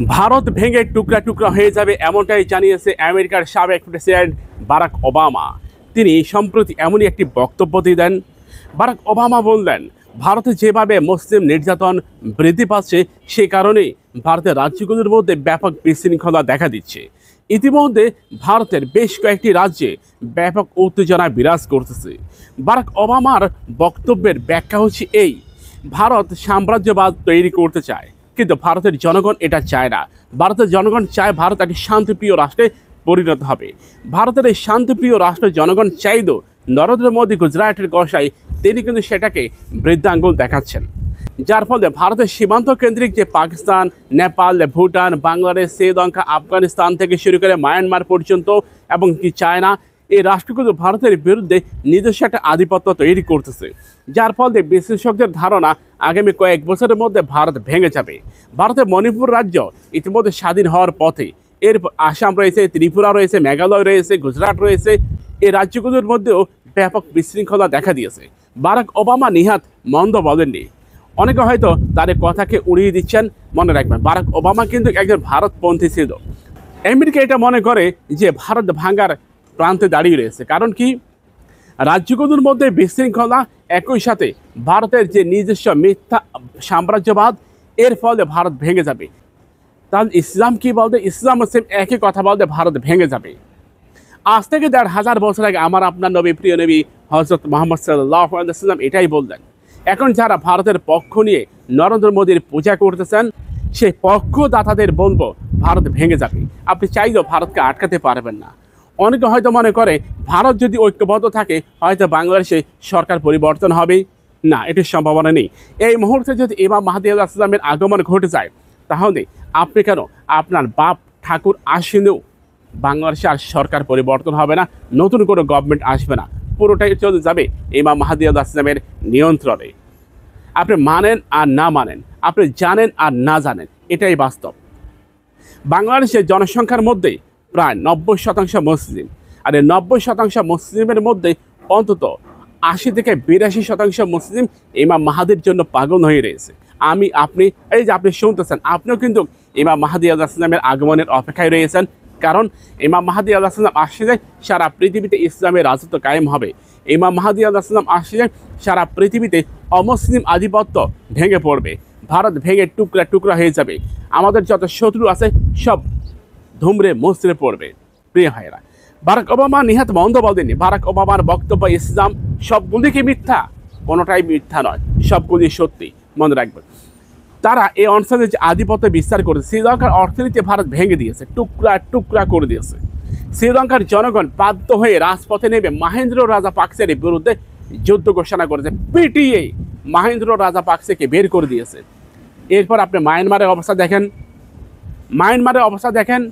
ভারত ভেঙে টুকরা টুকরা হয়ে যাবে এমনটাই জানিয়েছে আমেরিকার সাবেক প্রেসিডেন্ট বারাক ওবামা। তিনি সম্প্রতি এমনই একটি বক্তব্য দেন। বারাক ওবামা বললেন, ভারতে যেভাবে মুসলিম নির্যাতন বৃদ্ধি পাচ্ছে সে কারণেই ভারতের রাজ্যগুলোর মধ্যে ব্যাপক বিশৃঙ্খলা দেখা দিচ্ছে। ইতিমধ্যে ভারতের বেশ কয়েকটি রাজ্যে ব্যাপক উত্তেজনা বিরাজ করতেছে। বারাক ওবামার বক্তব্যের ব্যাখ্যা হচ্ছে এই: ভারত সাম্রাজ্যবাদ তৈরি করতে চায়, কিন্তু ভারতের জনগণ এটা চায় না। ভারতের জনগণ চায় ভারত একটি শান্তিপ্রিয় রাষ্ট্রে পরিণত হবে। ভারতের এই শান্তিপ্রিয় রাষ্ট্রের জনগণ চাইলেও নরেন্দ্র মোদী গুজরাটের গোসাই তিনি কিন্তু সেটাকে বৃদ্ধাঙ্গুল দেখাচ্ছেন, যার ফলে ভারতের সীমান্ত কেন্দ্রিক যে পাকিস্তান, নেপাল, ভুটান, বাংলাদেশ, শ্রীলঙ্কা, আফগানিস্তান থেকে শুরু করে মায়ানমার পর্যন্ত এবং কি চায়না, এই রাষ্ট্রগুলো ভারতের বিরুদ্ধে নিজস্ব একটা আধিপত্য তৈরি করতেছে, যার ফলে বিশেষজ্ঞদের ধারণা আগামী কয়েক বছরের মধ্যে ভারত ভেঙে যাবে। ভারতের মণিপুর রাজ্য ইতিমধ্যে স্বাধীন হওয়ার পথে। এর আসাম রয়েছে, ত্রিপুরা রয়েছে, মেঘালয় রয়েছে, গুজরাট রয়েছে। এই রাজ্যগুলোর মধ্যেও ব্যাপক বিশৃঙ্খলা দেখা দিয়েছে। বারাক ওবামা নিহাত মন্দ বলেননি। অনেকে হয়তো তাদের কথাকে উড়িয়ে দিচ্ছেন। মনে রাখবেন, বারাক ওবামা কিন্তু একজন ভারতপন্থী ছিল। আমেরিকা এটা মনে করে যে ভারত ভাঙার প্রান্তে দাঁড়িয়ে রয়েছে। কারণ কি, রাজ্যগুলোর মধ্যে বিশৃঙ্খলা, একই সাথে ভারতের যে নিজস্ব মিথ্যা সাম্রাজ্যবাদ, এর ফলে ভারত ভেঙে যাবে। তাহলে ইসলাম কি বলতে? ইসলাম মুসলিম একই কথা বলতে ভারত ভেঙে যাবে। আজ থেকে ১৫০০ বছর আগে আমার আপনার নবী, প্রিয় নবী হযরত মুহাম্মদ সাল্লাল্লাহু আলাইহি ওয়াসাল্লাম এটাই বললেন। এখন যারা ভারতের পক্ষ নিয়ে নরেন্দ্র মোদীর পূজা করতেছেন, সেই পক্ষদাতাদের বলবো ভারত ভেঙে যাবে। আপনি চাইলেও ভারতকে আটকাতে পারবেন না। অনেকে হয়তো মনে করে ভারত যদি ঐক্যবদ্ধ থাকে হয়তো বাংলাদেশে সরকার পরিবর্তন হবে। না, এটির সম্ভাবনা নেই। এই মুহূর্তে যদি ইমাম মাহদী আলাইহিস সালামের আগমন ঘটে যায়, তাহলে আপনি কেন, আপনার বাপ ঠাকুর আসেনও বাংলাদেশে আর সরকার পরিবর্তন হবে না, নতুন কোনো গভর্নমেন্ট আসবে না, পুরোটাই চলে যাবে ইমাম মাহদী আলাইহিস সালামের নিয়ন্ত্রণে। আপনি মানেন আর না মানেন, আপনি জানেন আর না জানেন, এটাই বাস্তব। বাংলাদেশের জনসংখ্যার মধ্যে প্রায় ৯০% মুসলিম। আর এই ৯০% মুসলিমের মধ্যে অন্তত ৮০ থেকে ৮২% মুসলিম ইমাম মাহাদির জন্য পাগল হয়ে রয়েছে। আমি, আপনি, এই যে আপনি শুনতেছেন, আপনিও কিন্তু ইমাম মাহদী আলাইহিস সালামের আগমনের অপেক্ষায় রয়েছেন। কারণ ইমাম মাহদী আলাইহিস সালাম আসলে সারা পৃথিবীতে ইসলামের রাজত্ব কায়েম হবে। ইমাম মাহদী আলাইহিস সালাম আসলে সারা পৃথিবীতে অমুসলিম আধিপত্য ভেঙে পড়বে, ভারত ভেঙে টুকরা টুকরা হয়ে যাবে। আমাদের যত শত্রু আছে সব ধুমরে মুচড়ে পড়বে। প্রিয় ভাইয়েরা, বারাক ওবামা নিহাত মন্দ বলেননি। বারাক ওবামার বক্তব্য ইসলাম সবগুলি কি মিথ্যা? কোনোটাই মিথ্যা নয়, সবগুলি সত্যি। মনে রাখবেন, তারা এই অঞ্চলে যে আধিপত্য বিস্তার করেছে, শ্রীলঙ্কার অর্থনীতি ভারত ভেঙে দিয়েছে, টুকরা টুকরা করে দিয়েছে। শ্রীলঙ্কার জনগণ বাধ্য হয়ে রাজপথে নেমে মহেন্দ্র রাজাপাকসের বিরুদ্ধে যুদ্ধ ঘোষণা করেছে, পিটিয়ে মহেন্দ্র রাজাপাকসেকে বের করে দিয়েছে। এরপর আপনি মায়ানমারের অবস্থা দেখেন,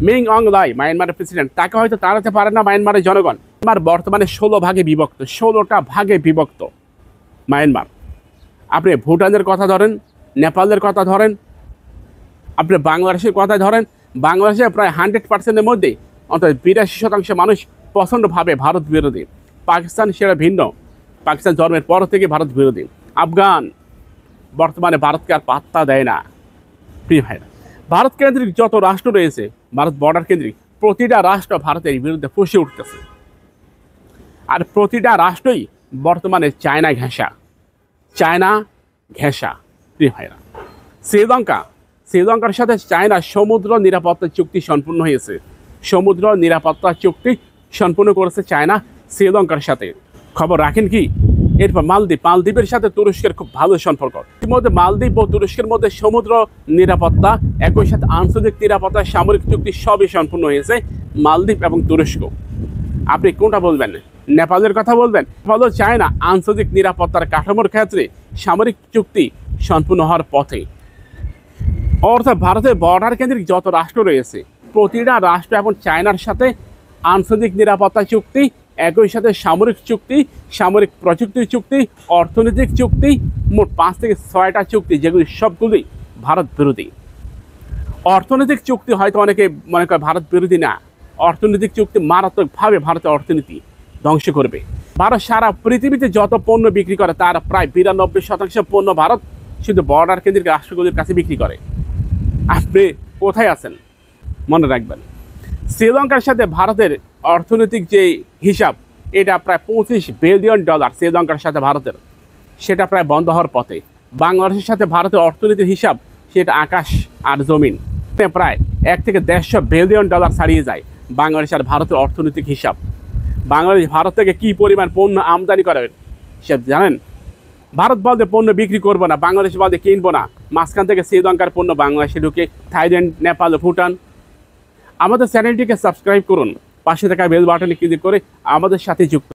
মিং অং লাই মায়ানমারের প্রেসিডেন্ট, তাকে হয়তো তাড়াতে পারে না মায়ানমারের জনগণ। মায়ানমার বর্তমানে ১৬ ভাগে বিভক্ত, ১৬টা ভাগে বিভক্ত মায়ানমার। আপনি ভুটানের কথা ধরেন, নেপালের কথা ধরেন, আপনি বাংলাদেশের কথা ধরেন, বাংলাদেশে প্রায় 100%-এর মধ্যে অন্তত ৮২% মানুষ প্রচণ্ডভাবে ভারত বিরোধী। পাকিস্তান সেটা ভিন্ন, পাকিস্তান জন্মের পর থেকে ভারত বিরোধী। আফগান বর্তমানে ভারতকে আর পাত্তা দেয় না। প্রিয় ভাইরা, ভারত কেন্দ্রিক যত রাষ্ট্র রয়েছে, ভারত বর্ডার কেন্দ্রিক, প্রতিটা রাষ্ট্র ভারতের বিরুদ্ধে ফুঁসে উঠতেছে। আর প্রতিটা রাষ্ট্রই বর্তমানে চায়না ঘেঁষা। প্রিয় ভাইরা, শ্রীলঙ্কার সাথে চায়না সমুদ্র নিরাপত্তা চুক্তি সম্পূর্ণ হয়েছে। সমুদ্র নিরাপত্তা চুক্তি সম্পূর্ণ করেছে চায়না শ্রীলঙ্কার সাথে। খবর রাখেন কি? এরপর মালদ্বীপের সাথে তুরস্কের খুব ভালো সম্পর্ক। ইতিমধ্যে মালদ্বীপ ও তুরস্কের মধ্যে সমুদ্র নিরাপত্তা, একই সাথে আন্তর্জাতিক নিরাপত্তা, সামরিক চুক্তি সবই সম্পূর্ণ হয়েছে মালদ্বীপ এবং তুরস্ক। আপনি কোনটা বলবেন? নেপালের কথা বলবেন? ফলে চায়না আন্তর্জাতিক নিরাপত্তার কাঠামোর ক্ষেত্রে সামরিক চুক্তি সম্পূর্ণ হওয়ার পথে। অর্থাৎ ভারতের বর্ডার কেন্দ্রিক যত রাষ্ট্র রয়েছে, প্রতিটা রাষ্ট্র এখন চায়নার সাথে আন্তর্জাতিক নিরাপত্তা চুক্তি, একই সাথে সামরিক চুক্তি, সামরিক প্রযুক্তি চুক্তি, অর্থনৈতিক চুক্তি, মোট ৫ থেকে ৬টা চুক্তি, যেগুলি সবগুলি ভারত বিরোধী। অর্থনৈতিক চুক্তি হয়তো অনেকে মনে করে ভারত বিরোধী না, অর্থনৈতিক চুক্তি মারাত্মকভাবে ভারতের অর্থনীতি ধ্বংস করবে। ভারত সারা পৃথিবীতে যত পণ্য বিক্রি করে তার প্রায় ৯২% পণ্য ভারত শুধু বর্ডার কেন্দ্রিক রাষ্ট্রগুলির কাছে বিক্রি করে। আপনি কোথায় আছেন মনে রাখবেন। শ্রীলঙ্কার সাথে ভারতের অর্থনৈতিক যে হিসাব, এটা প্রায় $25 বিলিয়ন শ্রীলঙ্কার সাথে ভারতের, সেটা প্রায় বন্ধ হওয়ার পথে। বাংলাদেশের সাথে ভারতের অর্থনীতির হিসাব, সেটা আকাশ আর জমিন, প্রায় $1 থেকে $150 বিলিয়ন ছাড়িয়ে যায় বাংলাদেশ আর ভারতের অর্থনৈতিক হিসাব। বাংলাদেশ ভারত থেকে কী পরিমাণ পণ্য আমদানি করে সে জানেন? ভারত বলতে পণ্য বিক্রি করবো না, বাংলাদেশ বলতে কিনবো না, মাঝখান থেকে শ্রীলঙ্কার পণ্য বাংলাদেশে ঢুকে, থাইল্যান্ড, নেপাল, ভুটান। আমাদের চ্যানেলটিকে সাবস্ক্রাইব করুন, পাশে থাকা বেল বাটনে ক্লিক করে আমাদের সাথে যুক্ত।